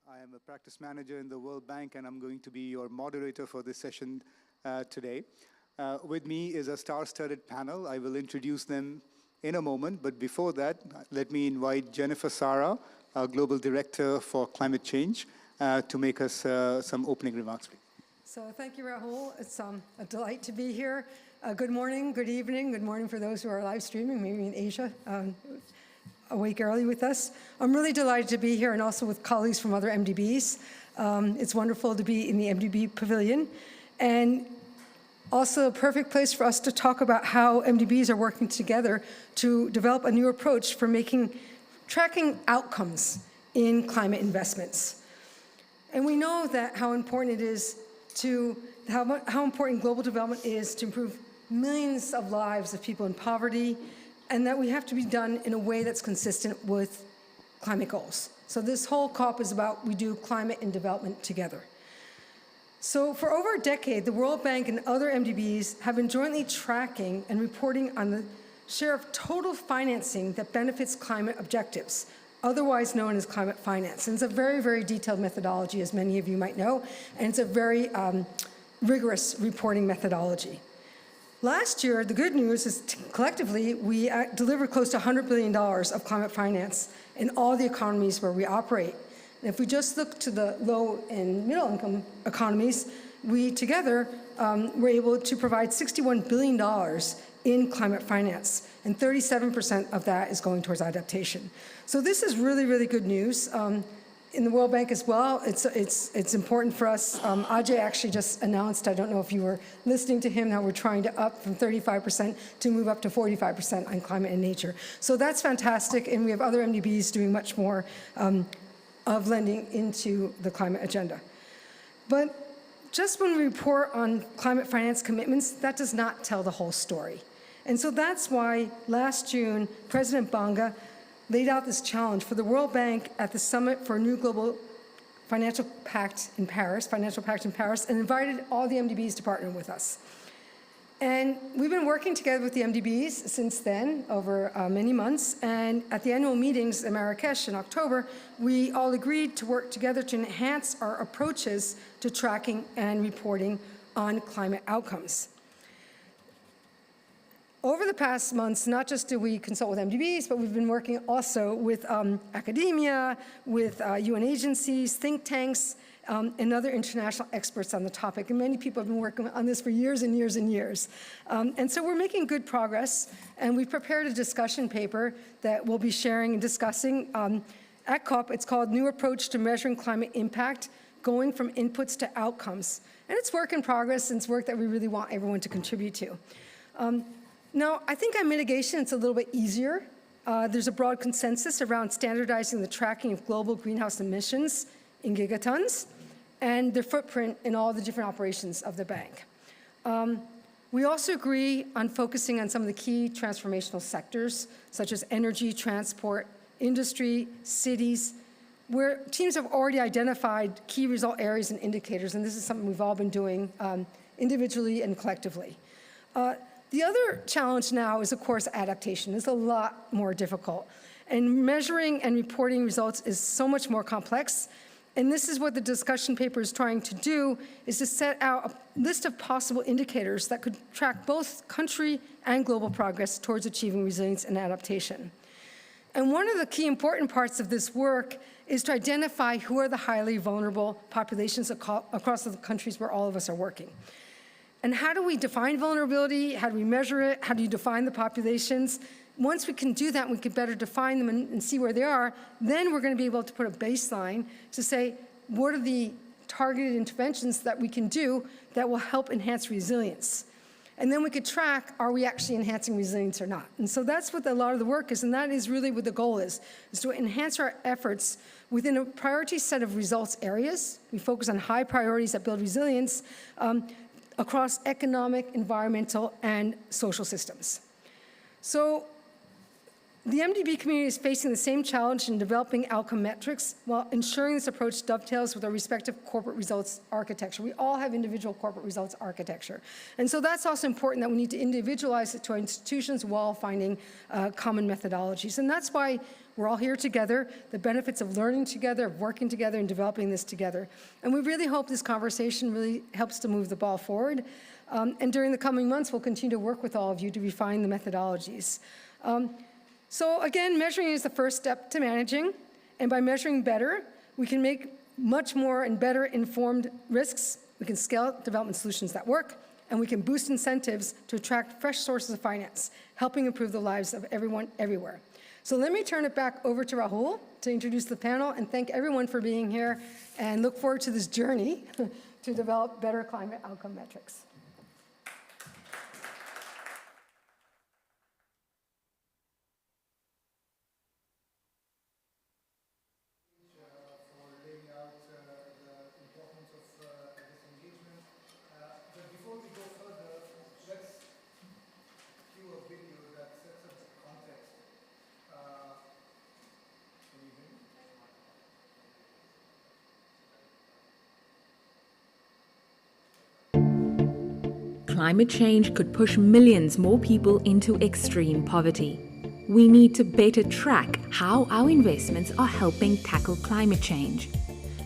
I am a practice manager in the World Bank, and I'm going to be your moderator for this session today. With me is a star-studded panel. I will introduce them in a moment, but before that, let me invite Jennifer Sara, our Global Director for Climate Change, to make us some opening remarks, please. So thank you, Rahul. It's a delight to be here. Good morning, good evening, good morning for those who are live streaming, maybe in Asia, awake early with us. I'm really delighted to be here and also with colleagues from other MDBs. It's wonderful to be in the MDB pavilion. And also a perfect place for us to talk about how MDBs are working together to develop a new approach for tracking outcomes in climate investments. And we know that how important it is how important global development is to improve millions of lives of people in poverty, and that we have to be done in a way that's consistent with climate goals. So this whole COP is about we do climate and development together. So for over a decade, the World Bank and other MDBs have been jointly tracking and reporting on the share of total financing that benefits climate objectives, otherwise known as climate finance. And it's a very, very detailed methodology, as many of you might know, and it's a very rigorous reporting methodology. Last year, the good news is collectively, we delivered close to $100 billion of climate finance in all the economies where we operate. And if we just look to the low and middle income economies, we together were able to provide $61 billion in climate finance, and 37% of that is going towards adaptation. So this is really, really good news. In the World Bank as well, it's important for us. Ajay actually just announced, I don't know if you were listening to him, how we're trying to up from 35% to move up to 45% on climate and nature. So that's fantastic, and we have other MDBs doing much more of lending into the climate agenda. But just when we report on climate finance commitments, that does not tell the whole story. And so that's why last June, President Banga laid out this challenge for the World Bank at the Summit for a New Global Financial Pact in Paris, and invited all the MDBs to partner with us. And we've been working together with the MDBs since then, over many months, and at the annual meetings in Marrakesh in October, we all agreed to work together to enhance our approaches to tracking and reporting on climate outcomes. Over the past months, not just do we consult with MDBs, but we've been working also with academia, with UN agencies, think tanks, and other international experts on the topic. And many people have been working on this for years and years and years. And so we're making good progress, and we've prepared a discussion paper that we'll be sharing and discussing at COP. It's called New Approach to Measuring Climate Impact, Going from Inputs to Outcomes. And it's work in progress, and it's work that we really want everyone to contribute to. Now, I think on mitigation, it's a little bit easier. There's a broad consensus around standardizing the tracking of global greenhouse emissions in gigatons and their footprint in all the different operations of the bank. We also agree on focusing on some of the key transformational sectors, such as energy, transport, industry, cities, where teams have already identified key result areas and this is something we've all been doing individually and collectively. The other challenge now is, of course, adaptation. It's a lot more difficult. And measuring and reporting results is so much more complex. And this is what the discussion paper is trying to do, is to set out a list of possible indicators that could track both country and global progress towards achieving resilience and adaptation. And one of the key important parts of this work is to identify who are the highly vulnerable populations across the countries where all of us are working. And how do we define vulnerability? How do we measure it? How do you define the populations? Once we can do that, we can better define them and see where they are, then we're going to be able to put a baseline to say, what are the targeted interventions that we can do that will help enhance resilience? And then we could track, are we actually enhancing resilience or not? And so that's what a lot of the work is, and that is really what the goal is to enhance our efforts within a priority set of results areas. We focus on high priorities that build resilience, across economic, environmental, and social systems. So the MDB community is facing the same challenge in developing outcome metrics while ensuring this approach dovetails with our respective corporate results architecture. We all have individual corporate results architecture. And so that's also important, that we need to individualize it to our institutions while finding common methodologies. And that's why We're all here together, the benefits of learning together, of working together, and developing this together. And we really hope this conversation really helps to move the ball forward. And during the coming months, we'll continue to work with all of you to refine the methodologies. So again, measuring is the first step to managing. And by measuring better, we can make much more and better informed risks. We can scale development solutions that work, and we can boost incentives to attract fresh sources of finance, helping improve the lives of everyone, everywhere. So let me turn it back over to Rahul to introduce the panel and thank everyone for being here and look forward to this journey to develop better climate outcome metrics. Climate change could push millions more people into extreme poverty. We need to better track how our investments are helping tackle climate change.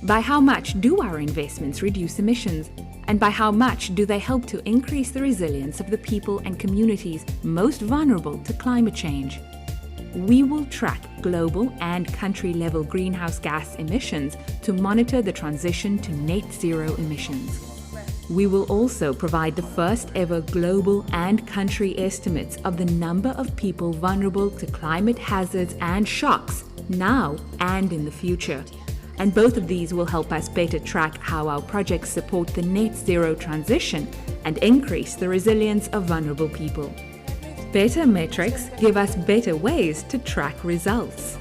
By how much do our investments reduce emissions? And by how much do they help to increase the resilience of the people and communities most vulnerable to climate change? We will track global and country-level greenhouse gas emissions to monitor the transition to net zero emissions. We will also provide the first ever global and country estimates of the number of people vulnerable to climate hazards and shocks now and in the future. And both of these will help us better track how our projects support the net zero transition and increase the resilience of vulnerable people. Better metrics give us better ways to track results.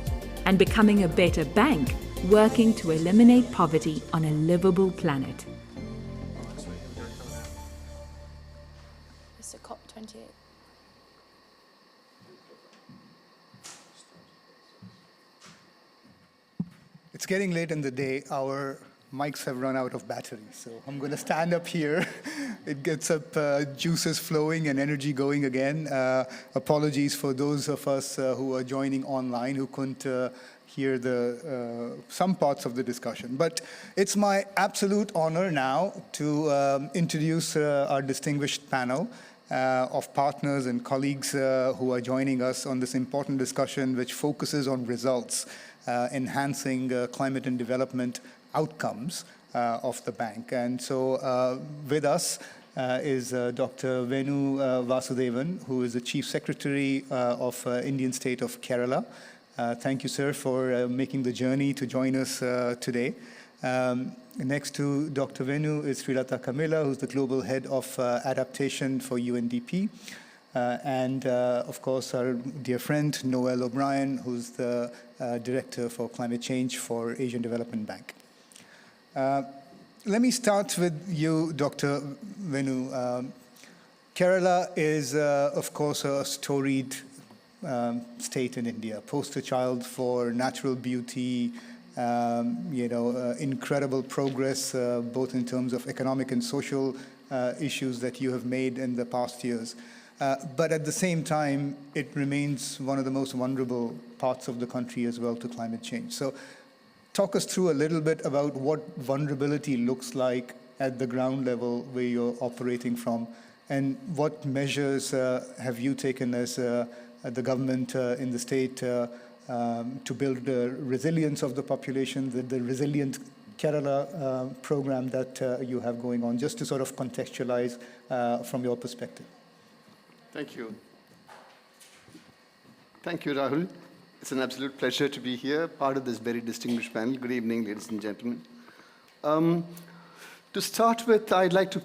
And becoming a better bank, working to eliminate poverty on a livable planet. It's a COP28. It's getting late in the day. Our mics have run out of battery, so I'm going to stand up here. It gets up juices flowing and energy going again. Apologies for those of us who are joining online who couldn't hear some parts of the discussion. But it's my absolute honor now to introduce our distinguished panel of partners and colleagues who are joining us on this important discussion which focuses on results, enhancing climate and development outcomes of the bank. And so with us is Dr. Venu Vasudevan, who is the Chief Secretary of Indian State of Kerala. Thank you, sir, for making the journey to join us today. Next to Dr. Venu is Srilata Kamila, who's the Global Head of Adaptation for UNDP. And of course, our dear friend, Noelle O'Brien, who's the Director for Climate Change for Asian Development Bank. Let me start with you, Dr. Venu. Kerala is, of course, a storied state in India, poster child for natural beauty, incredible progress, both in terms of economic and social issues that you have made in the past years. But at the same time, it remains one of the most vulnerable parts of the country as well to climate change. So talk us through a little bit about what vulnerability looks like at the ground level where you're operating from, and what measures have you taken as the government in the state to build the resilience of the population, the Resilient Kerala program that you have going on, just to sort of contextualize from your perspective. Thank you. Thank you, Rahul. It's an absolute pleasure to be here, part of this very distinguished panel. Good evening, ladies and gentlemen. To start with, I'd like to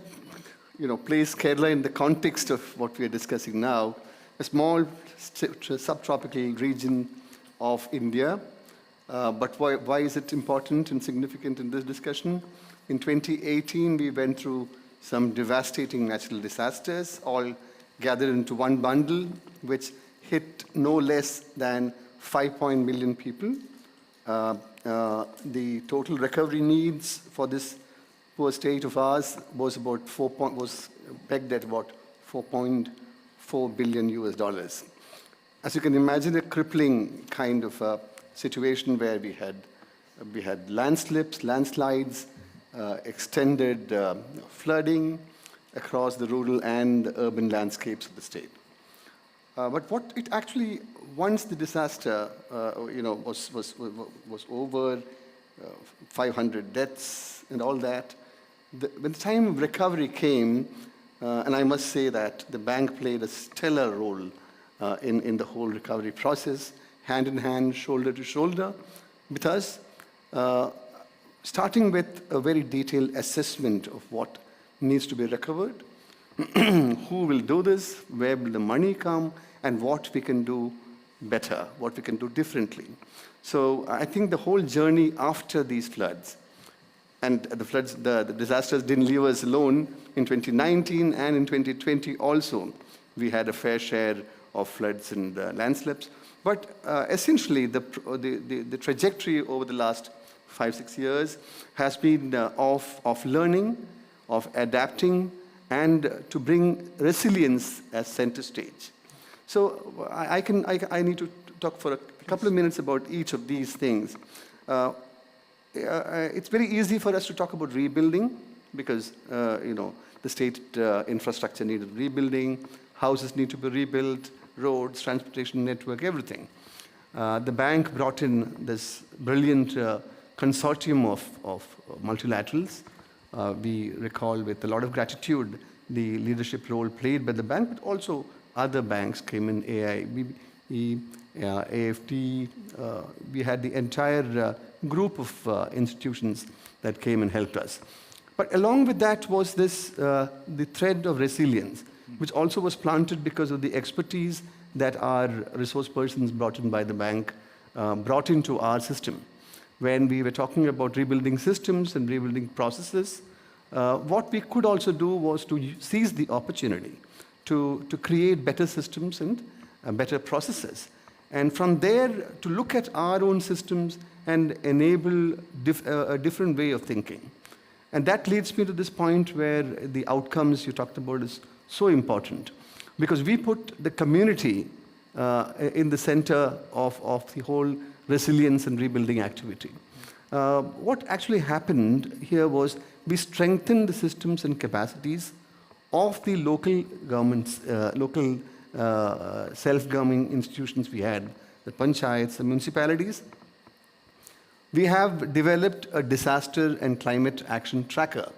place Kerala in the context of what we are discussing now, a small subtropical region of India. But why is it important and significant in this discussion? In 2018, we went through some devastating natural disasters, all gathered into one bundle, which hit no less than 5 million people. The total recovery needs for this poor state of ours was pegged at about $4.4 billion US. As you can imagine, a crippling kind of situation where we had landslips, landslides, extended flooding across the rural and urban landscapes of the state. But what it actually, once the disaster was over, 500 deaths and all that, when the time of recovery came, and I must say that the bank played a stellar role in the whole recovery process, hand in hand, shoulder to shoulder, with us, starting with a very detailed assessment of what needs to be recovered, who will do this, where will the money come, and what we can do better, what we can do differently. So I think the whole journey after these floods, and the floods, the disasters didn't leave us alone. In 2019 and in 2020 also, we had a fair share of floods and landslips. But essentially, the trajectory over the last 5-6 years has been of learning, of adapting, and to bring resilience as center stage. So I need to talk for a couple of minutes about each of these things. It's very easy for us to talk about rebuilding because the state infrastructure needed rebuilding, houses need to be rebuilt, roads, transportation network, everything. The bank brought in this brilliant consortium of multilaterals. We recall with a lot of gratitude the leadership role played by the bank, but also other banks came in, AIB, AFT. We had the entire group of institutions that came and helped us. But along with that was this, the thread of resilience, which also was planted because of the expertise that our resource persons brought in by the bank, brought into our system. When we were talking about rebuilding systems and rebuilding processes, what we could also do was to seize the opportunity to create better systems and better processes. And from there, to look at our own systems and enable a different way of thinking. And that leads me to this point where the outcomes you talked about is so important. Because we put the community in the center of the whole resilience and rebuilding activity. What actually happened here was we strengthened the systems and capacities of the local governments, local self-governing institutions we had, the panchayats, the municipalities. We have developed a disaster and climate action tracker,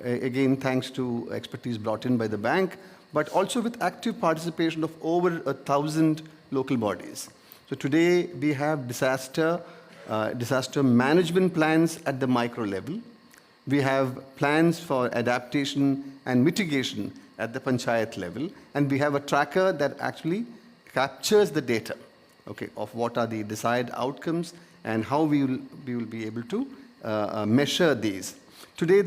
again, thanks to expertise brought in by the bank, but also with active participation of over 1,000 local bodies. So today, we have disaster management plans at the micro level. We have plans for adaptation and mitigation at the panchayat level, and we have a tracker that actually captures the data, okay, of what are the desired outcomes and how we will be able to measure these. Today,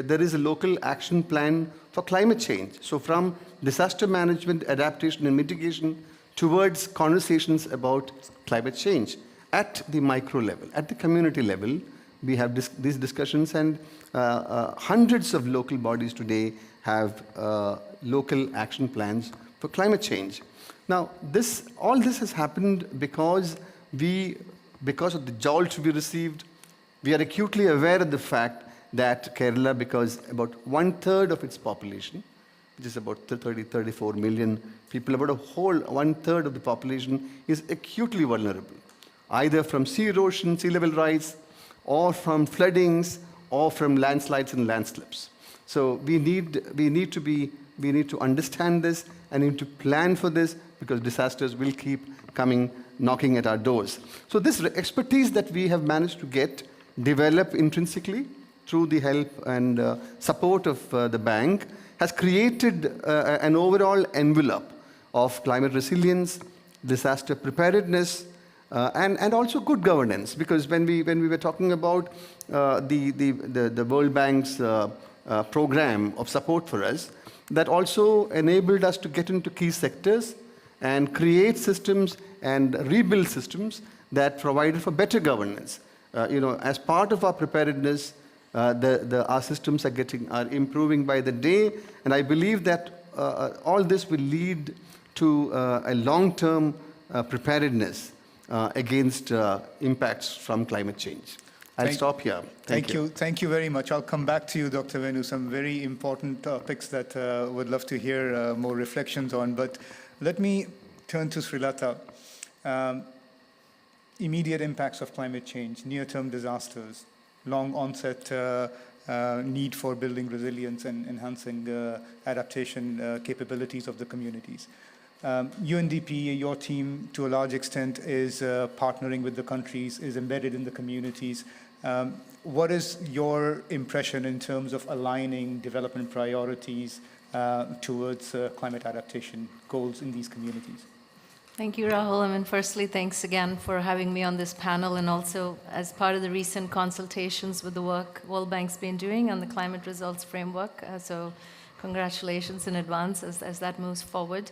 there is a local action plan for climate change. So from disaster management, adaptation, and mitigation towards conversations about climate change at the micro level, at the community level, we have these discussions, and hundreds of local bodies today have local action plans for climate change. Now, all this has happened because of the jolt we received. We are acutely aware of the fact that Kerala, because about 1/3 of its population, which is about 34 million people, about a whole 1/3 of the population is acutely vulnerable, either from sea erosion, sea level rise, or from floodings, or from landslides and landslips. So we need to understand this and need to plan for this, because disasters will keep coming, knocking at our doors. So this expertise that we have managed to develop intrinsically through the help and support of the bank, has created an overall envelope of climate resilience, disaster preparedness, and also good governance. Because when we were talking about the World Bank's program of support for us, that also enabled us to get into key sectors and create systems and rebuild systems that provided for better governance. As part of our preparedness, our systems are improving by the day, and I believe that all this will lead to a long-term preparedness against impacts from climate change. I'll stop here. Thank you. Thank you very much. I'll come back to you, Dr. Venu. Some very important topics that would love to hear more reflections on. But let me turn to Srilata. Immediate impacts of climate change, near-term disasters, long onset need for building resilience and enhancing adaptation capabilities of the communities. UNDP, your team, to a large extent, is partnering with the countries, is embedded in the communities. What is your impression in terms of aligning development priorities towards climate adaptation goals in these communities? Thank you, Rahul. I mean, firstly, thanks again for having me on this panel, and also as part of the recent consultations with the work World Bank's been doing on the climate results framework. So congratulations in advance as that moves forward.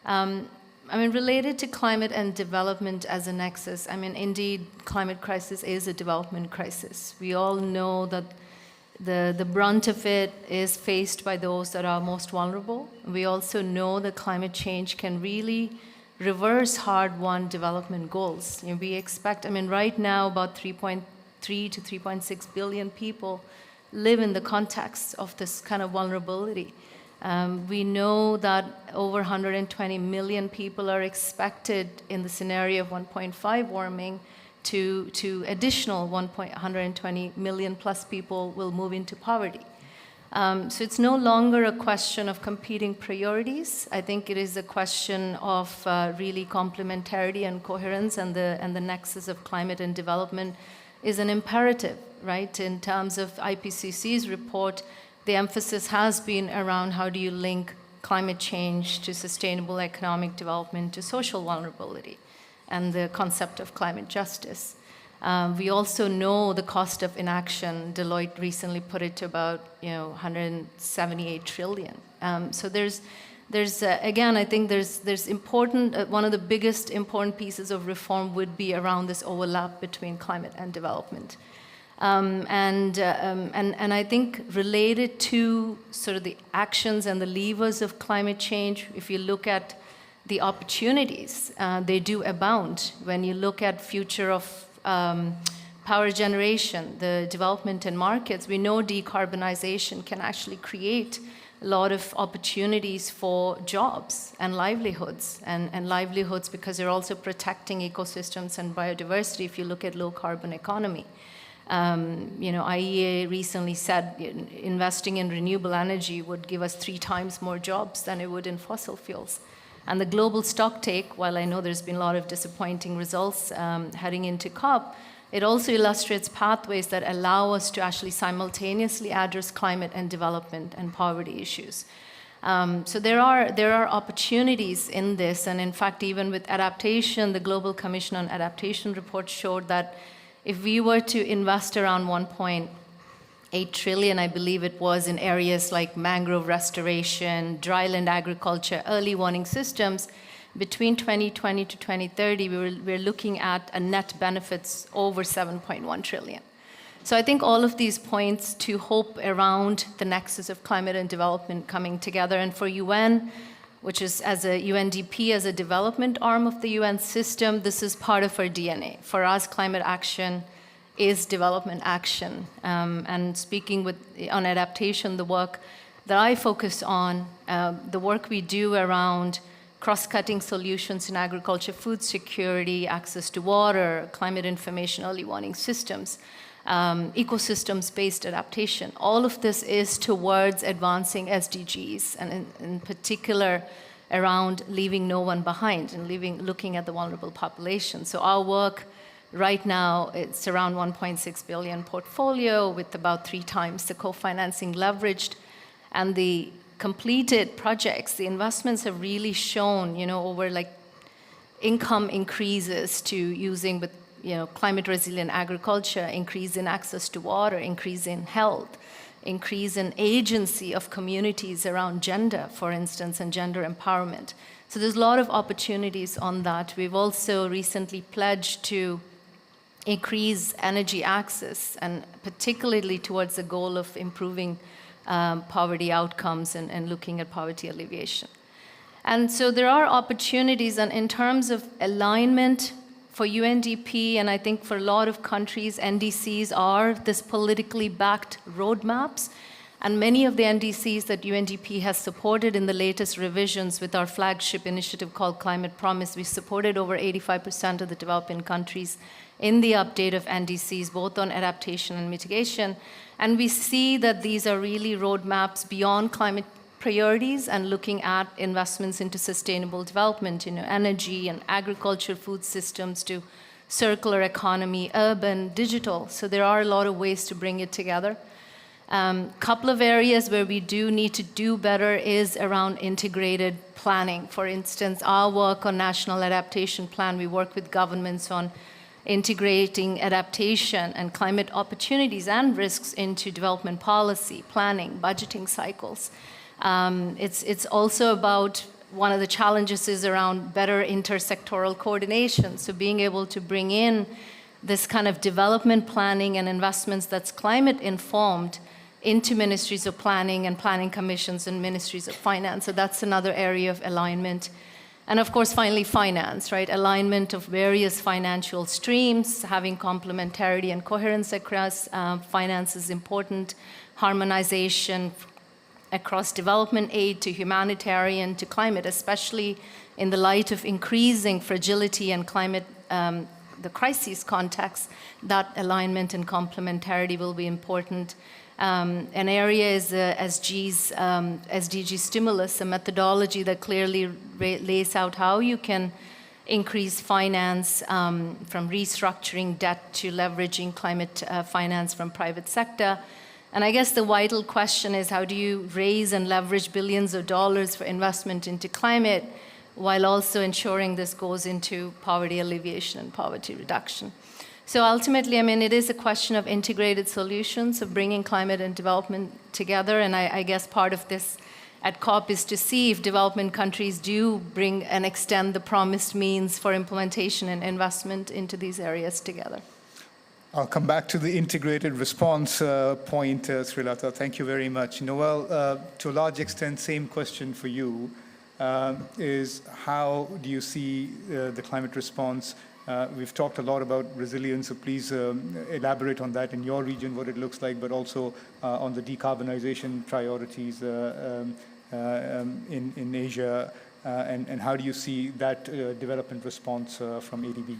I mean, related to climate and development as a nexus, I mean, indeed, climate crisis is a development crisis. We all know that the brunt of it is faced by those that are most vulnerable. We also know that climate change can really reverse hard-won development goals. You know, we expect, I mean, right now about 3.3 to 3.6 billion people live in the context of this kind of vulnerability. We know that over 120 million people are expected in the scenario of 1.5 warming to additional 120 million plus people will move into poverty. So it's no longer a question of competing priorities. I think it is a question of really complementarity and coherence, and the nexus of climate and development is an imperative, right? In terms of IPCC's report, the emphasis has been around how do you link climate change to sustainable economic development to social vulnerability and the concept of climate justice. We also know the cost of inaction. Deloitte recently put it to about 178 trillion. So there's again, I think there's important, one of the biggest important pieces of reform would be around this overlap between climate and development. And I think related to sort of the actions and the levers of climate change, if you look at the opportunities, they do abound. When you look at future of power generation, the development in markets, we know decarbonization can actually create a lot of opportunities for jobs and livelihoods, and livelihoods because you're also protecting ecosystems and biodiversity if you look at low carbon economy. IEA recently said investing in renewable energy would give us 3 times more jobs than it would in fossil fuels. And the global stocktake, while I know there's been a lot of disappointing results heading into COP, it also illustrates pathways that allow us to actually simultaneously address climate and development and poverty issues. So there are opportunities in this, and in fact, even with adaptation, the Global Commission on Adaptation report showed that if we were to invest around 1.8 trillion, I believe it was, in areas like mangrove restoration, dryland agriculture, early warning systems, between 2020 to 2030, we're looking at a net benefits over 7.1 trillion. So I think all of these points to hope around the nexus of climate and development coming together. And for UN, which is as a UNDP, as a development arm of the UN system, this is part of our DNA. For us, climate action is development action. And speaking on adaptation, the work that I focus on, the work we do around cross-cutting solutions in agriculture, food security, access to water, climate information, early warning systems, ecosystems-based adaptation. All of this is towards advancing SDGs, and in particular around leaving no one behind and looking at the vulnerable population. So our work right now, it's around 1.6 billion portfolio with about 3 times the co-financing leveraged, and the completed projects, the investments have really shown, over like income increases to using with, climate resilient agriculture, increase in access to water, increase in health, increase in agency of communities around gender, for instance, and gender empowerment. So there's a lot of opportunities on that. We've also recently pledged to increase energy access, and particularly towards the goal of improving poverty outcomes and looking at poverty alleviation. And so there are opportunities, and in terms of alignment for UNDP, and I think for a lot of countries, NDCs are this politically backed roadmaps. And many of the NDCs that UNDP has supported in the latest revisions with our flagship initiative called Climate Promise, we supported over 85% of the developing countries in the update of NDCs, both on adaptation and mitigation. And we see that these are really roadmaps beyond climate priorities and looking at investments into sustainable development, energy and agriculture, food systems, to circular economy, urban, digital. So there are a lot of ways to bring it together. Couple of areas where we do need to do better is around integrated planning. For instance, our work on National Adaptation Plan, we work with governments on integrating adaptation and climate opportunities and risks into development policy, planning, budgeting cycles. It's also about, one of the challenges is around better intersectoral coordination. So being able to bring in this kind of development planning and investments that's climate informed into ministries of planning and planning commissions and ministries of finance. So that's another area of alignment. And of course, finally, finance, right? Alignment of various financial streams, having complementarity and coherence across finance is important. Harmonization across development aid to humanitarian to climate, especially in the light of increasing fragility and climate, the crisis context, that alignment and complementarity will be important. An area is SDG stimulus, a methodology that clearly lays out how you can increase finance from restructuring debt to leveraging climate finance from private sector. And I guess the vital question is, how do you raise and leverage billions of dollars for investment into climate while also ensuring this goes into poverty alleviation and poverty reduction? So ultimately, I mean, it is a question of integrated solutions, of bringing climate and development together. And I guess part of this at COP is to see if development countries do bring and extend the promised means for implementation and investment into these areas together. I'll come back to the integrated response point, Srilata. Thank you very much. Noelle, to a large extent, same question for you, is how do you see the climate response? We've talked a lot about resilience, so please elaborate on that in your region, what it looks like, but also on the decarbonization priorities in Asia, and how do you see that development response from ADB?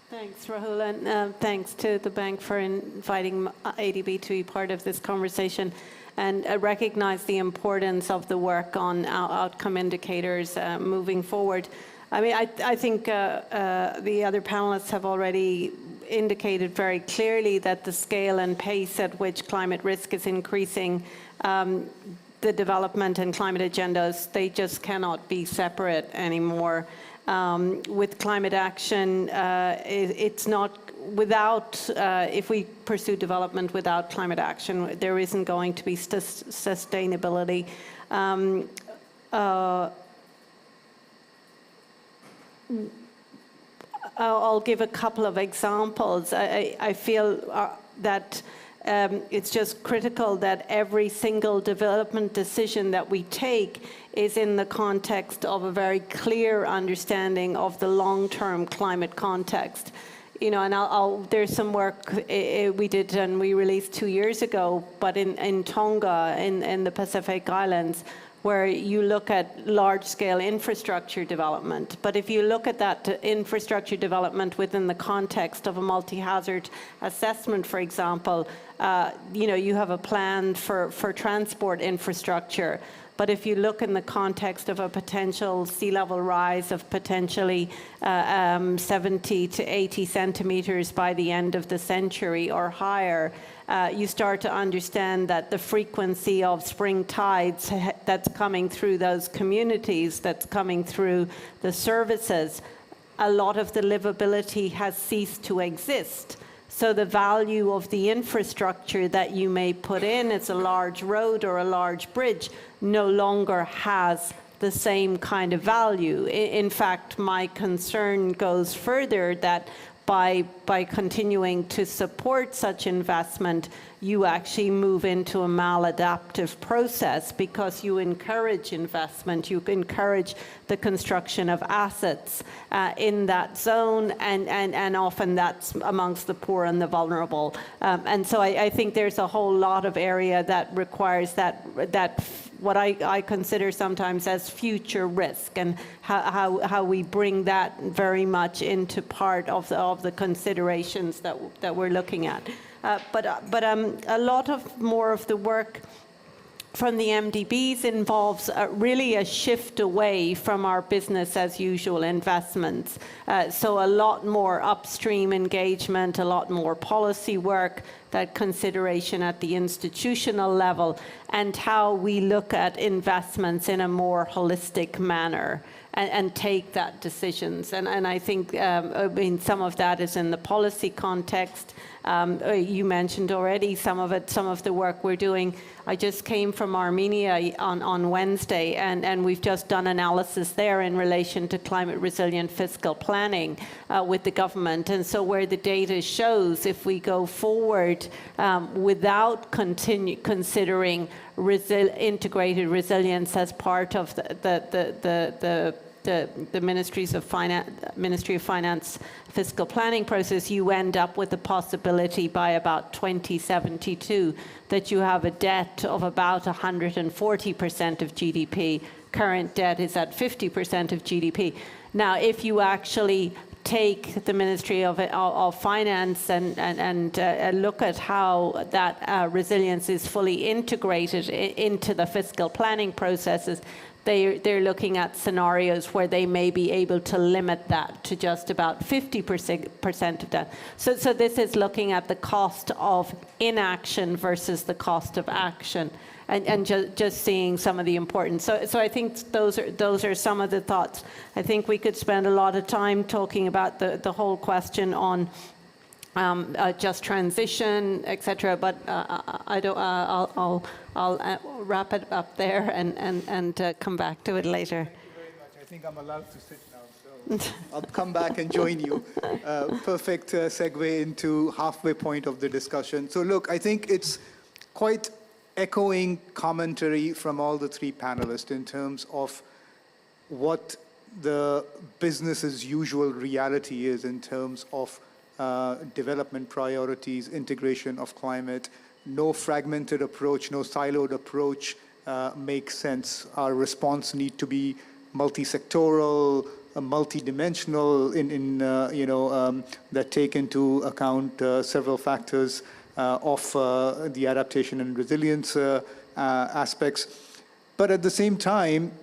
Thanks, Rahul, and thanks to the bank for inviting ADB to be part of this conversation, and recognize the importance of the work on outcome indicators moving forward. I mean, I think the other panelists have already indicated very clearly that the scale and pace at which climate risk is increasing, the development and climate agendas, they just cannot be separate anymore. With climate action, it's not without, if we pursue development without climate action, there isn't going to be sustainability. I'll give a couple of examples. I feel that it's just critical that every single development decision that we take is in the context of a very clear understanding of the long-term climate context. You know, and there's some work we did and we released 2 years ago, but in Tonga, in the Pacific Islands, where you look at large-scale infrastructure development. But if you look at that infrastructure development within the context of a multi-hazard assessment, for example, you know, you have a plan for transport infrastructure. But if you look in the context of a potential sea level rise of potentially 70 to 80 centimeters by the end of the century or higher, you start to understand that the frequency of spring tides that's coming through those communities, that's coming through the services, a lot of the livability has ceased to exist. So the value of the infrastructure that you may put in, it's a large road or a large bridge, no longer has the same kind of value. In fact, my concern goes further that by continuing to support such investment, you actually move into a maladaptive process because you encourage investment, you encourage the construction of assets in that zone, and often that's amongst the poor and the vulnerable. And so I think there's a whole lot of area that requires that what I consider sometimes as future risk, and how we bring that very much into part of the considerations that we're looking at. But a lot more of the work from the MDBs involves really a shift away from our business as usual investments. So a lot more upstream engagement, a lot more policy work, that consideration at the institutional level, and how we look at investments in a more holistic manner and take that decisions. And I think, I mean, some of that is in the policy context. You mentioned already some of the work we're doing. I just came from Armenia on Wednesday, and we've just done analysis there in relation to climate resilient fiscal planning with the government. And so where the data shows if we go forward without considering integrated resilience as part of the Ministry of Finance fiscal planning process, you end up with the possibility by about 2072 that you have a debt of about 140% of GDP. Current debt is at 50% of GDP. Now, if you actually take the Ministry of Finance and look at how that resilience is fully integrated into the fiscal planning processes, they're looking at scenarios where they may be able to limit that to just about 50% of that. So this is looking at the cost of inaction versus the cost of action, and just seeing some of the importance. So I think those are some of the thoughts. I think we could spend a lot of time talking about the whole question on just transition, etc. But I'll wrap it up there and come back to it later. Thank you very much. I think I'm allowed to sit now, so I'll come back and join you. Perfect segue into halfway point of the discussion. So look, I think it's quite echoing commentary from all the three panelists in terms of what the business as usual reality is in terms of development priorities, integration of climate. No fragmented approach, no siloed approach makes sense. Our response need to be multi-sectoral, multi-dimensional that take into account several factors of the adaptation and resilience aspects. But at the same time,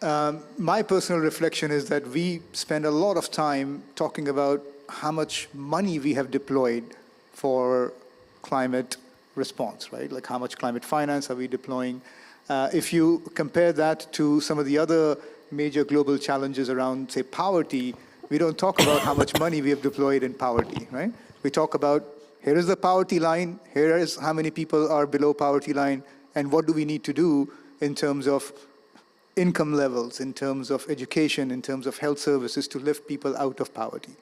my personal reflection is that we spend a lot of time talking about how much money we have deployed for climate response, right? Like how much climate finance are we deploying? If you compare that to some of the other major global challenges around, say, poverty, we don't talk about how much money we have deployed in poverty, right? We talk about, here is the poverty line, here is how many people are below poverty line, and what do we need to do in terms of income levels, in terms of education, in terms of health services to lift people out of poverty.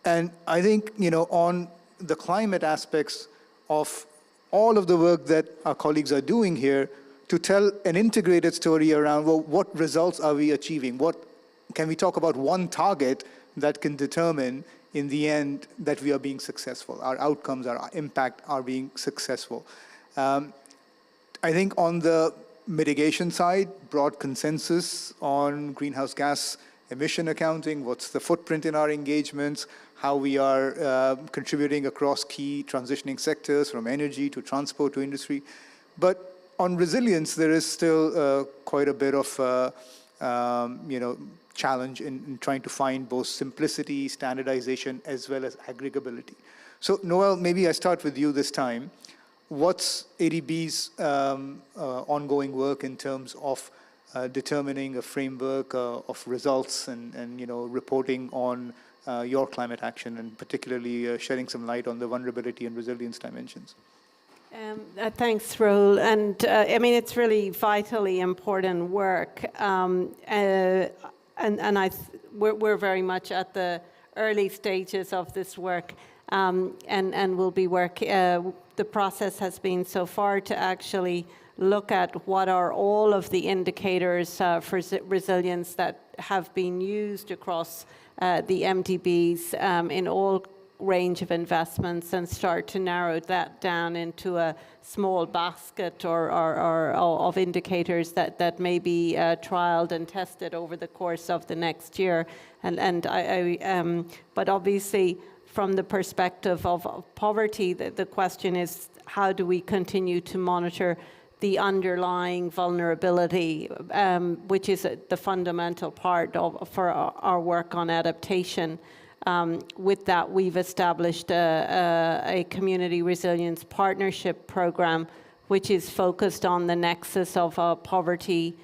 And I think, on the climate aspects of all of the work that our colleagues are doing here, to tell an integrated story around, well, what results are we achieving? What can we talk about one target that can determine in the end that we are being successful, our outcomes, our impact are being successful. I think on the mitigation side, broad consensus on greenhouse gas emission accounting, what's the footprint in our engagements, how we are contributing across key transitioning sectors from energy to transport to industry. But on resilience, there is still quite a bit of challenge in trying to find both simplicity, standardization, as well as aggregability. So Noelle, maybe I start with you this time. What's ADB's ongoing work in terms of determining a framework of results and reporting on your climate action, and particularly shedding some light on the vulnerability and resilience dimensions? Thanks, Rahul. And I mean, it's really vitally important work. We're very much at the early stages of this work, and will be the process has been so far to actually look at what are all of the indicators for resilience that have been used across the MDBs in all range of investments, and start to narrow that down into a small basket or of indicators that may be trialed and tested over the course of the next year. But obviously, from the perspective of poverty, the question is, how do we continue to monitor the underlying vulnerability, which is the fundamental part for our work on adaptation. With that, we've established a community resilience partnership program, which is focused on the nexus of poverty,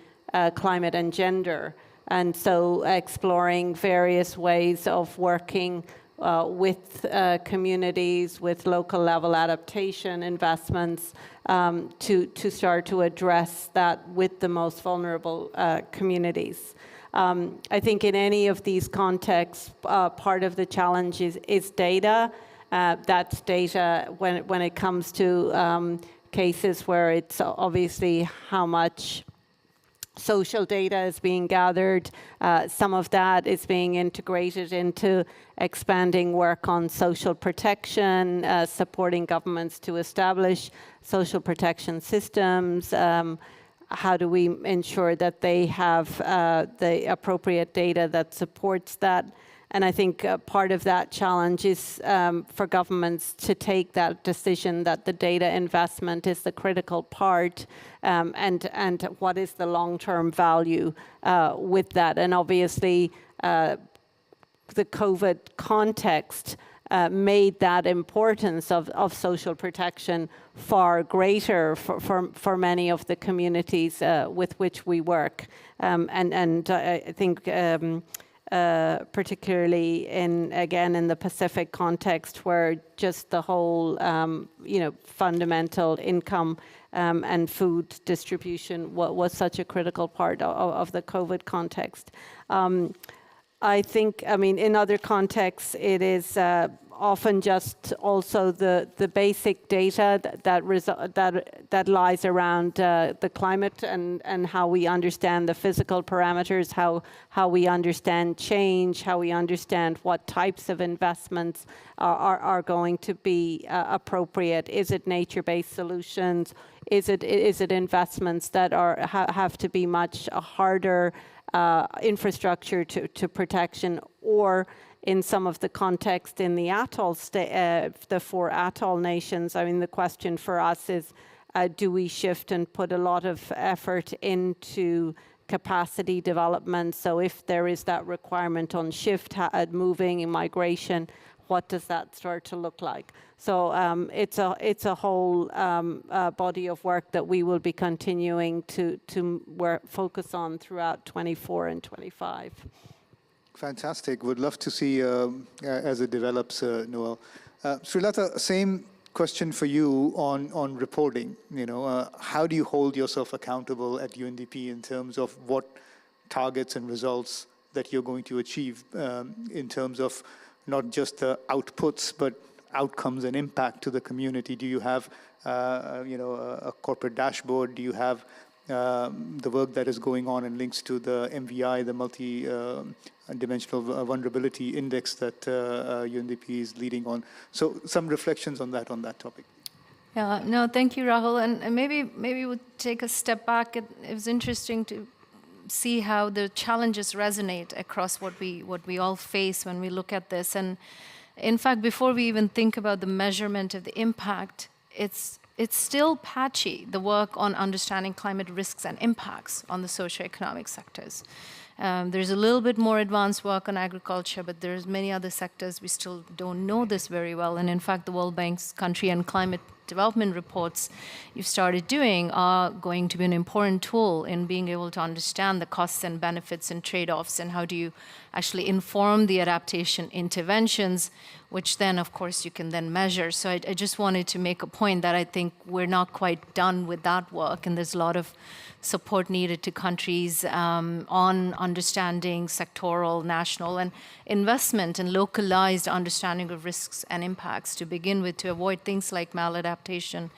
climate, and gender. And so exploring various ways of working with communities, with local level adaptation investments, to start to address that with the most vulnerable communities. I think in any of these contexts, part of the challenge is data. That's data when it comes to cases where it's obviously how much social data is being gathered. Some of that is being integrated into expanding work on social protection, supporting governments to establish social protection systems. How do we ensure that they have the appropriate data that supports that? And I think part of that challenge is for governments to take that decision that the data investment is the critical part, and what is the long-term value with that. And obviously, the COVID context made that importance of social protection far greater for many of the communities with which we work. And I think particularly in the Pacific context, where just the whole fundamental income and food distribution was such a critical part of the COVID context. I think, in other contexts, it is often just also the basic data that lies around the climate and how we understand the physical parameters, how we understand change, how we understand what types of investments are going to be appropriate. Is it nature-based solutions? Is it investments that have to be much harder infrastructure to protection, or in some of the context in the atoll, the 4 atoll nations? The question for us is, do we shift and put a lot of effort into capacity development? So if there is that requirement on shift, moving and migration, what does that start to look like? So it's a whole body of work that we will be continuing to focus on throughout 24 and 25. Fantastic. Would love to see as it develops, Noelle. Srilata, same question for you on reporting. How do you hold yourself accountable at UNDP in terms of what targets and results that you're going to achieve in terms of not just the outputs, but outcomes and impact to the community? Do you have a corporate dashboard? Do you have the work that is going on and links to the MVI, the multi-dimensional vulnerability index that UNDP is leading on? So some reflections on that topic. Yeah, no, thank you, Rahul. And maybe we'll take a step back. It was interesting to see how the challenges resonate across what we all face when we look at this. And in fact, before we even think about the measurement of the impact, it's still patchy, the work on understanding climate risks and impacts on the socioeconomic sectors. There's a little bit more advanced work on agriculture, but there's many other sectors we still don't know this very well. And in fact, the World Bank's country and climate development reports you've started doing are going to be an important tool in being able to understand the costs and benefits and trade-offs, and how do you actually inform the adaptation interventions, which then, of course, you can then measure. So I just wanted to make a point that I think we're not quite done with that work, and there's a lot of support needed to countries on understanding sectoral, national, and investment and localized understanding of risks and impacts to begin with, to avoid things like maladaptation,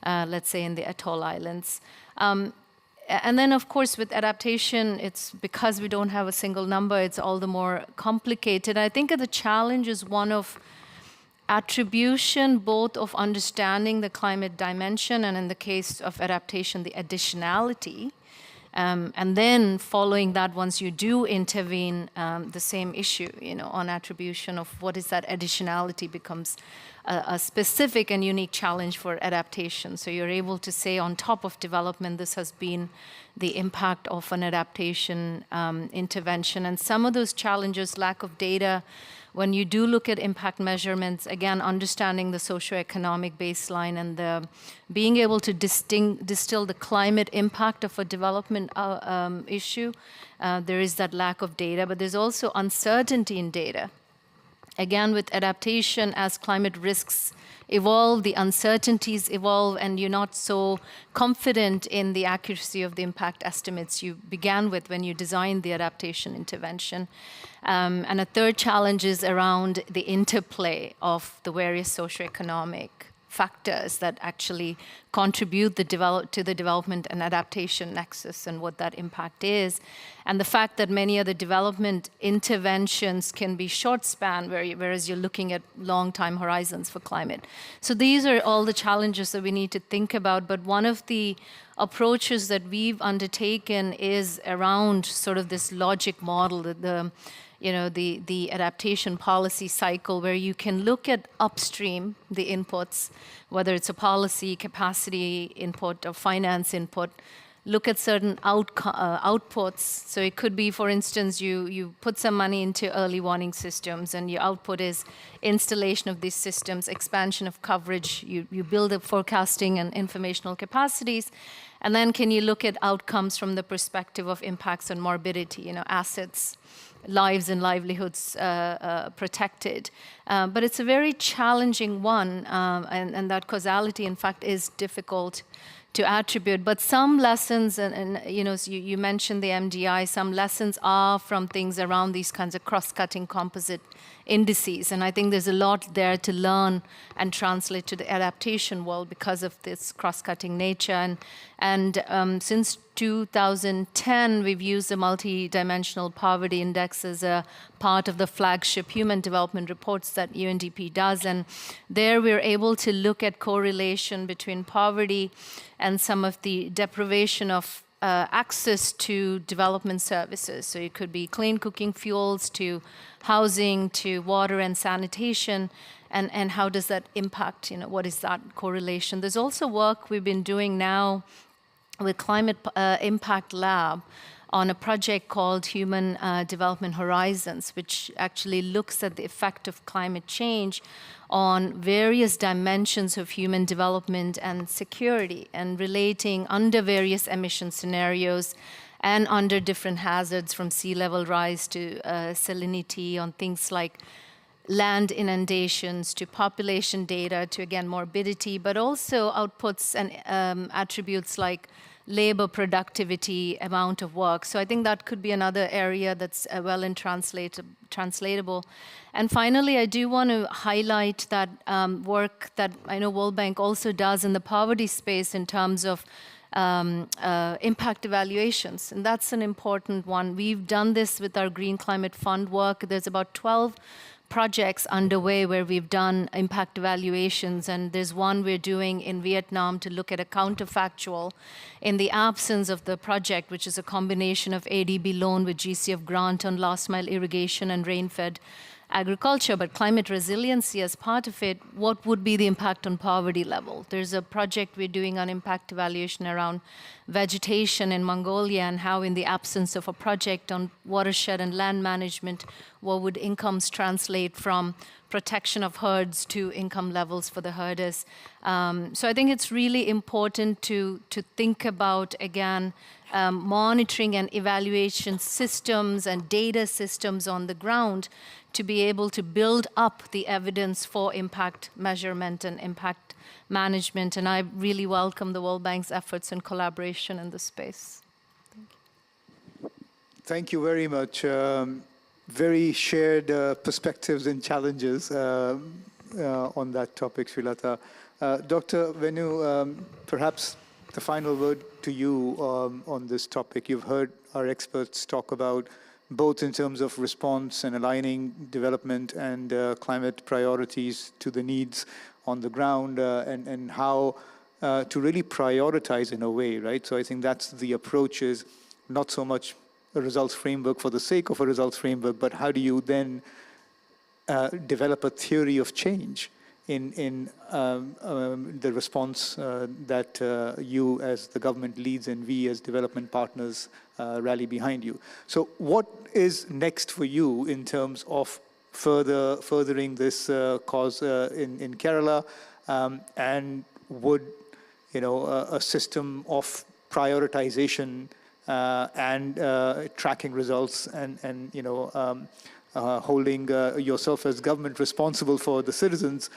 let's say in the atoll islands. And then, of course, with adaptation, it's because we don't have a single number, it's all the more complicated. I think the challenge is one of attribution, both of understanding the climate dimension, and in the case of adaptation, the additionality. And then following that, once you do intervene, the same issue, on attribution of what is that additionality becomes a specific and unique challenge for adaptation. So you're able to say on top of development, this has been the impact of an adaptation intervention. And some of those challenges, lack of data, when you do look at impact measurements, again, understanding the socioeconomic baseline and the being able to distill the climate impact of a development issue, there is that lack of data, but there's also uncertainty in data. Again, with adaptation, as climate risks evolve, the uncertainties evolve, and you're not so confident in the accuracy of the impact estimates you began with when you designed the adaptation intervention. And a third challenge is around the interplay of the various socioeconomic factors that actually contribute to the development and adaptation nexus and what that impact is. And the fact that many of the development interventions can be short span, whereas you're looking at long time horizons for climate. So these are all the challenges that we need to think about. But one of the approaches that we've undertaken is around sort of this logic model, the adaptation policy cycle, where you can look at upstream, the inputs, whether it's a policy, capacity input, or finance input, look at certain outputs. So it could be, for instance, you put some money into early warning systems, and your output is installation of these systems, expansion of coverage, you build up forecasting and informational capacities. And then can you look at outcomes from the perspective of impacts on morbidity, assets, lives and livelihoods protected. But it's a very challenging one, and that causality, in fact, is difficult to attribute. But some lessons, and you mentioned the MDI, some lessons are from things around these kinds of cross-cutting composite indices. And I think there's a lot there to learn and translate to the adaptation world because of this cross-cutting nature. And since 2010, we've used the multidimensional poverty index as a part of the flagship human development reports that UNDP does. And there we're able to look at correlation between poverty and some of the deprivation of access to development services. So it could be clean cooking fuels, to housing, to water and sanitation, and how does that impact, what is that correlation? There's also work we've been doing now with Climate Impact Lab on a project called Human Development Horizons, which actually looks at the effect of climate change on various dimensions of human development and security, and relating under various emission scenarios and under different hazards, from sea level rise to salinity, on things like land inundations, to population data, to, again, morbidity, but also outputs and attributes like labor productivity, amount of work. So I think that could be another area that's well and translatable. And finally, I do want to highlight that work that I know World Bank also does in the poverty space in terms of impact evaluations. And that's an important one. We've done this with our Green Climate Fund work. There's about 12 projects underway where we've done impact evaluations, and there's one we're doing in Vietnam to look at a counterfactual in the absence of the project, which is a combination of ADB loan with GCF grant on last mile irrigation and rain-fed agriculture, but climate resiliency as part of it. What would be the impact on poverty level? There's a project we're doing on impact evaluation around vegetation in Mongolia, and how in the absence of a project on watershed and land management, what would incomes translate from protection of herds to income levels for the herders. So I think it's really important to think about, again, monitoring and evaluation systems and data systems on the ground to be able to build up the evidence for impact measurement and impact management. And I really welcome the World Bank's efforts and collaboration in this space. Thank you very much. Very shared perspectives and challenges on that topic, Srilata. Dr. Venu, perhaps the final word to you on this topic. You've heard our experts talk about both in terms of response and aligning development and climate priorities to the needs on the ground and how to really prioritize in a way, right? So I think that's the approach, is not so much a results framework for the sake of a results framework, but how do you then develop a theory of change in the response that you as the government leads and we as development partners rally behind you. So what is next for you in terms of furthering this cause in Kerala, and would a system of prioritization and tracking results and holding yourself as government responsible for the citizens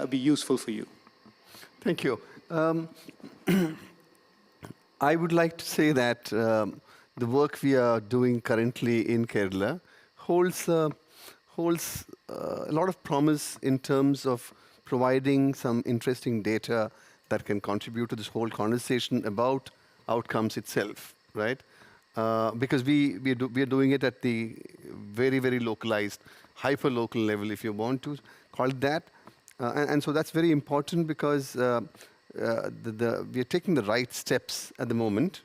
be useful for you? Thank you. I would like to say that the work we are doing currently in Kerala holds a lot of promise in terms of providing some interesting data that can contribute to this whole conversation about outcomes itself, right? Because we are doing it at the very, very localized, hyper-local level, if you want to call it that. And so that's very important because we are taking the right steps at the moment.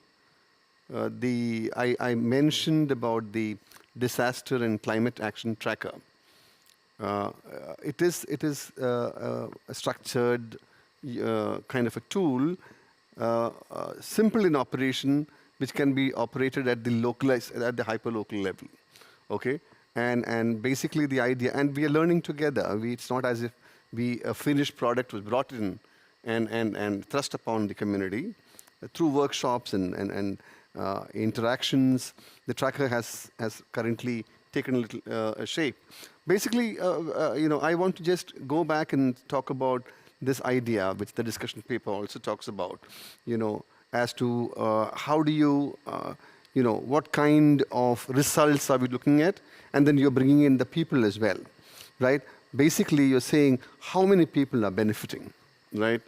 I mentioned about the disaster and climate action tracker. It is a structured kind of a tool, simple in operation, which can be operated at the localized, at the hyper-local level, okay? And basically the idea, and we are learning together. It's not as if a finished product was brought in and thrust upon the community. Through workshops and interactions, the tracker has currently taken a little shape. Basically, I want to just go back and talk about this idea, which the discussion paper also talks about, as to how do you, what kind of results are we looking at? And then you're bringing in the people as well, right? Basically, you're saying how many people are benefiting, right?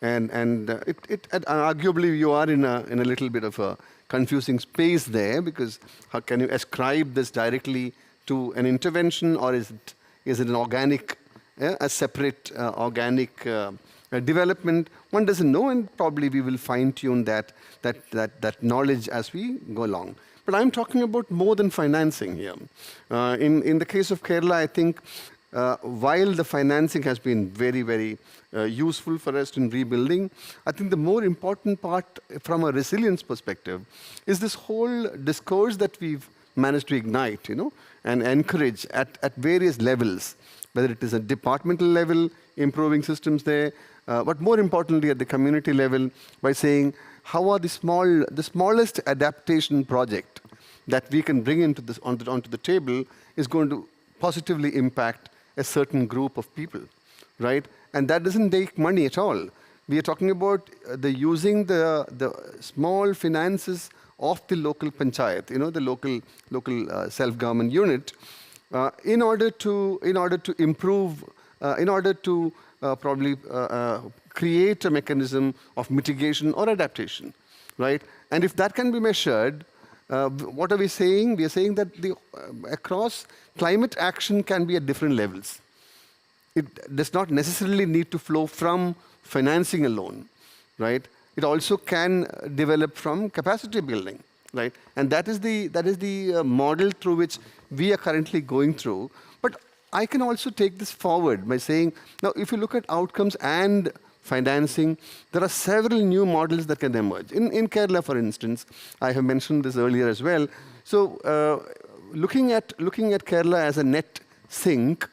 And arguably you are in a little bit of a confusing space there, because how can you ascribe this directly to an intervention, or is it an organic, a separate organic development? One doesn't know, and probably we will fine-tune that knowledge as we go along. But I'm talking about more than financing here. In the case of Kerala, I think while the financing has been very, very useful for us in rebuilding, I think the more important part from a resilience perspective is this whole discourse that we've managed to ignite, and encourage at various levels, whether it is a departmental level, improving systems there, but more importantly at the community level, by saying how are the smallest adaptation project that we can bring into this onto the table is going to positively impact a certain group of people, right? And that doesn't take money at all. We are talking about using the small finances of the local panchayat, the local self-government unit, in order to improve, in order to probably create a mechanism of mitigation or adaptation, right? And if that can be measured, what are we saying? We are saying that across climate action can be at different levels. It does not necessarily need to flow from financing alone, right? It also can develop from capacity building, right? And that is the model through which we are currently going through. But I can also take this forward by saying, now if you look at outcomes and financing, there are several new models that can emerge. In Kerala, for instance, I have mentioned this earlier as well. So looking at Kerala as a net sink,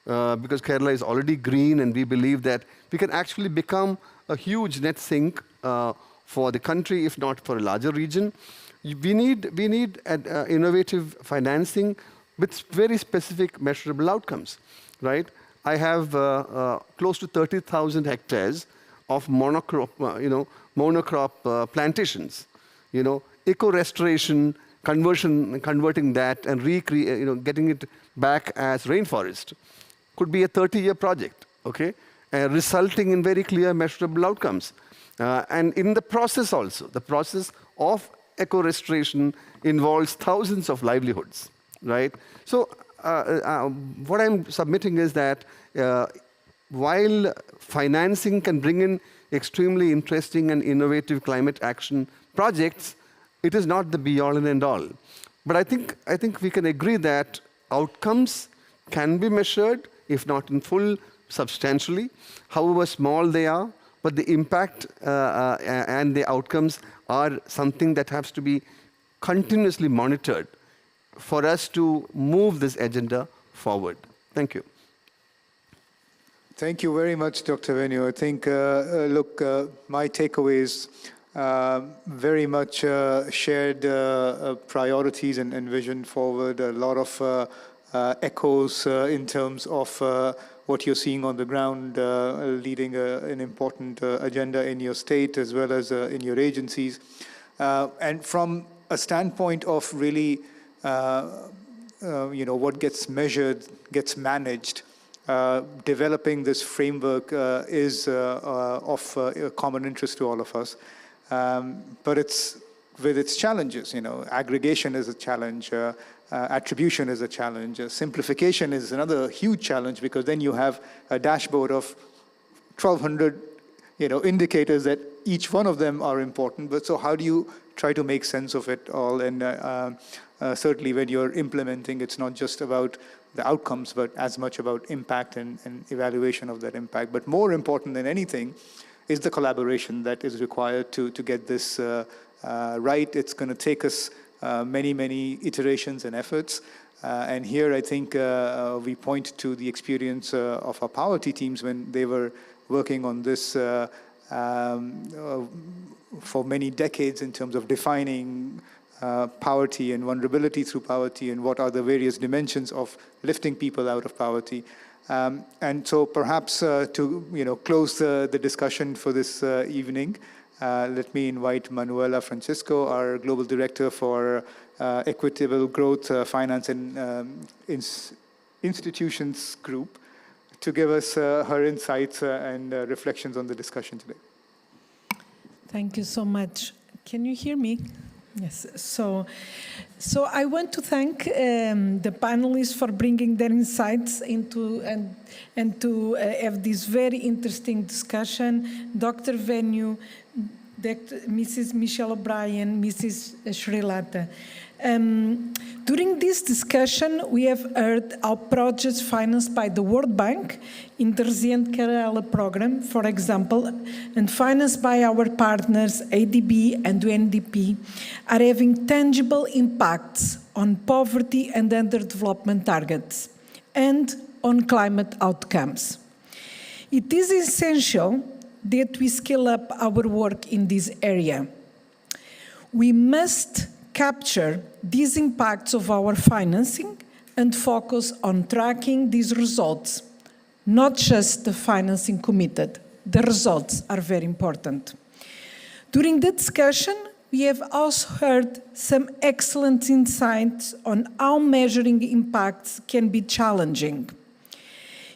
because Kerala is already green, and we believe that we can actually become a huge net sink for the country, if not for a larger region. We need innovative financing with very specific measurable outcomes, right? I have close to 30,000 hectares of monocrop plantations. Eco-restoration, converting that and getting it back as rainforest could be a 30-year project, okay? Resulting in very clear measurable outcomes. And in the process also, the process of eco-restoration involves thousands of livelihoods, right? So what I'm submitting is that while financing can bring in extremely interesting and innovative climate action projects, it is not the be-all and end-all. But I think we can agree that outcomes can be measured, if not in full, substantially, however small they are, but the impact and the outcomes are something that has to be continuously monitored for us to move this agenda forward. Thank you. Thank you very much, Dr. Venu. I think, my takeaways very much shared priorities and vision forward, a lot of echoes in terms of what you're seeing on the ground, leading an important agenda in your state as well as in your agencies. And from a standpoint of really, what gets measured, gets managed, developing this framework is of common interest to all of us. But it's with its challenges, aggregation is a challenge, attribution is a challenge, simplification is another huge challenge, because then you have a dashboard of 1,200, indicators that each one of them are important. But so how do you try to make sense of it all? And certainly when you're implementing, it's not just about the outcomes, but as much about impact and evaluation of that impact. But more important than anything is the collaboration that is required to get this right. It's going to take us many, many iterations and efforts. And here I think we point to the experience of our poverty teams when they were working on this for many decades in terms of defining poverty and vulnerability through poverty, and what are the various dimensions of lifting people out of poverty. And so perhaps to close the discussion for this evening, let me invite Manuela Francisco, our Global Director for Equitable Growth, Finance and Institutions Group, to give us her insights and reflections on the discussion today. Thank you so much. Can you hear me? Yes. So I want to thank the panelists for bringing their insights into and to have this very interesting discussion. Dr. Venu, Mrs. Michelle O'Brien, Mrs. Srilata. During this discussion, we have heard how projects financed by the World Bank in the Resilient Kerala program, for example, and financed by our partners ADB and UNDP, are having tangible impacts on poverty and underdevelopment targets and on climate outcomes. It is essential that we scale up our work in this area. We must capture these impacts of our financing and focus on tracking these results, not just the financing committed. The results are very important. During the discussion, we have also heard some excellent insights on how measuring impacts can be challenging.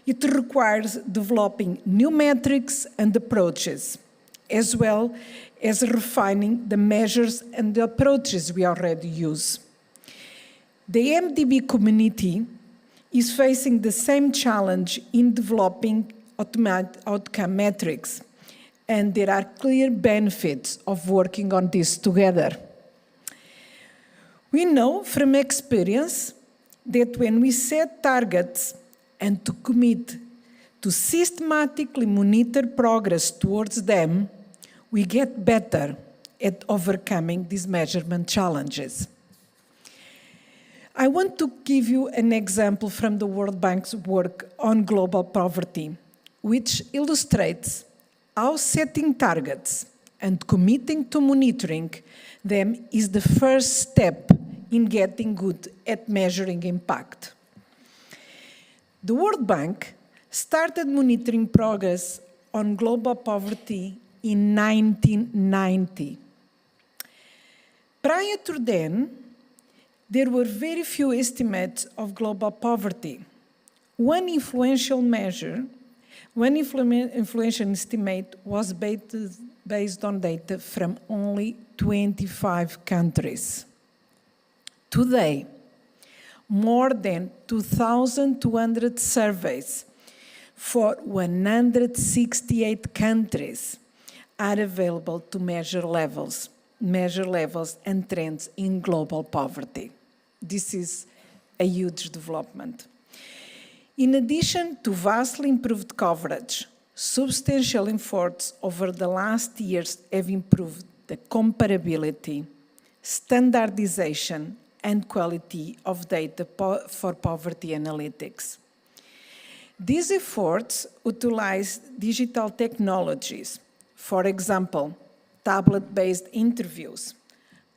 It requires developing new metrics and approaches, as well as refining the measures and the approaches we already use. The MDB community is facing the same challenge in developing outcome metrics, and there are clear benefits of working on this together. We know from experience that when we set targets and to commit to systematically monitor progress towards them, we get better at overcoming these measurement challenges. I want to give you an example from the World Bank's work on global poverty, which illustrates how setting targets and committing to monitoring them is the first step in getting good at measuring impact. The World Bank started monitoring progress on global poverty in 1990. Prior to then, there were very few estimates of global poverty. One influential estimate was based on data from only 25 countries. Today, more than 2,200 surveys for 168 countries are available to measure levels and trends in global poverty. This is a huge development. In addition to vastly improved coverage, substantial efforts over the last years have improved the comparability, standardization, and quality of data for poverty analytics. These efforts utilize digital technologies, for example, tablet-based interviews,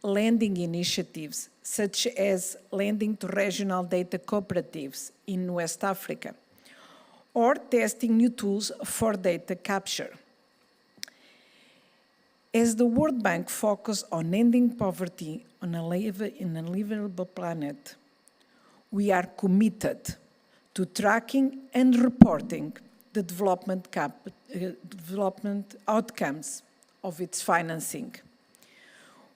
lending initiatives, such as lending to regional data cooperatives in West Africa, or testing new tools for data capture. As the World Bank focuses on ending poverty in a livable planet, we are committed to tracking and reporting the development outcomes of its financing.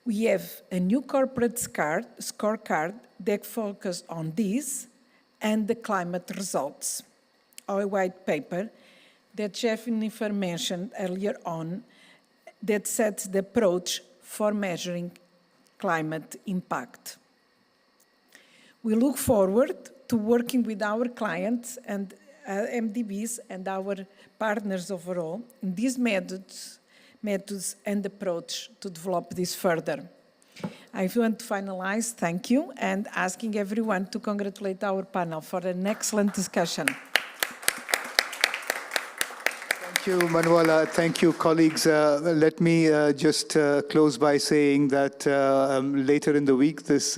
We have a new corporate scorecard that focuses on this and the climate results. Our white paper that Jennifer mentioned earlier on that sets the approach for measuring climate impact. We look forward to working with our clients and MDBs and our partners overall in these methods and approach to develop this further. I want to finalize, thank you, and asking everyone to congratulate our panel for an excellent discussion. Thank you, Manuela. Thank you, colleagues. Let me just close by saying that later in the week, this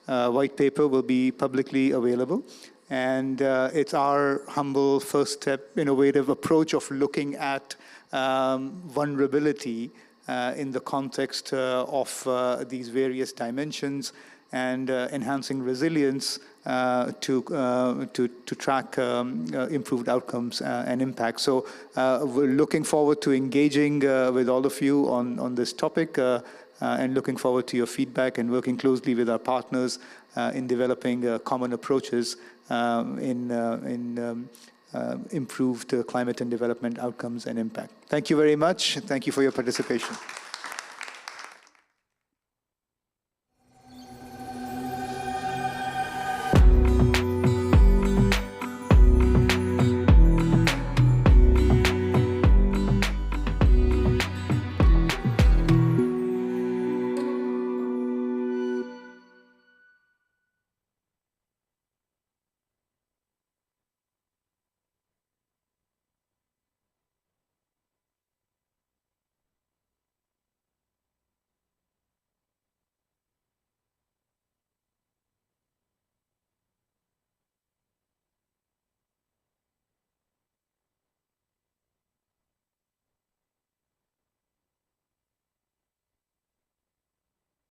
white paper will be publicly available. And it's our humble first step, innovative approach of looking at vulnerability in the context of these various dimensions and enhancing resilience to track improved outcomes and impact. So we're looking forward to engaging with all of you on this topic and looking forward to your feedback and working closely with our partners in developing common approaches in improved climate and development outcomes and impact. Thank you very much. Thank you for your participation.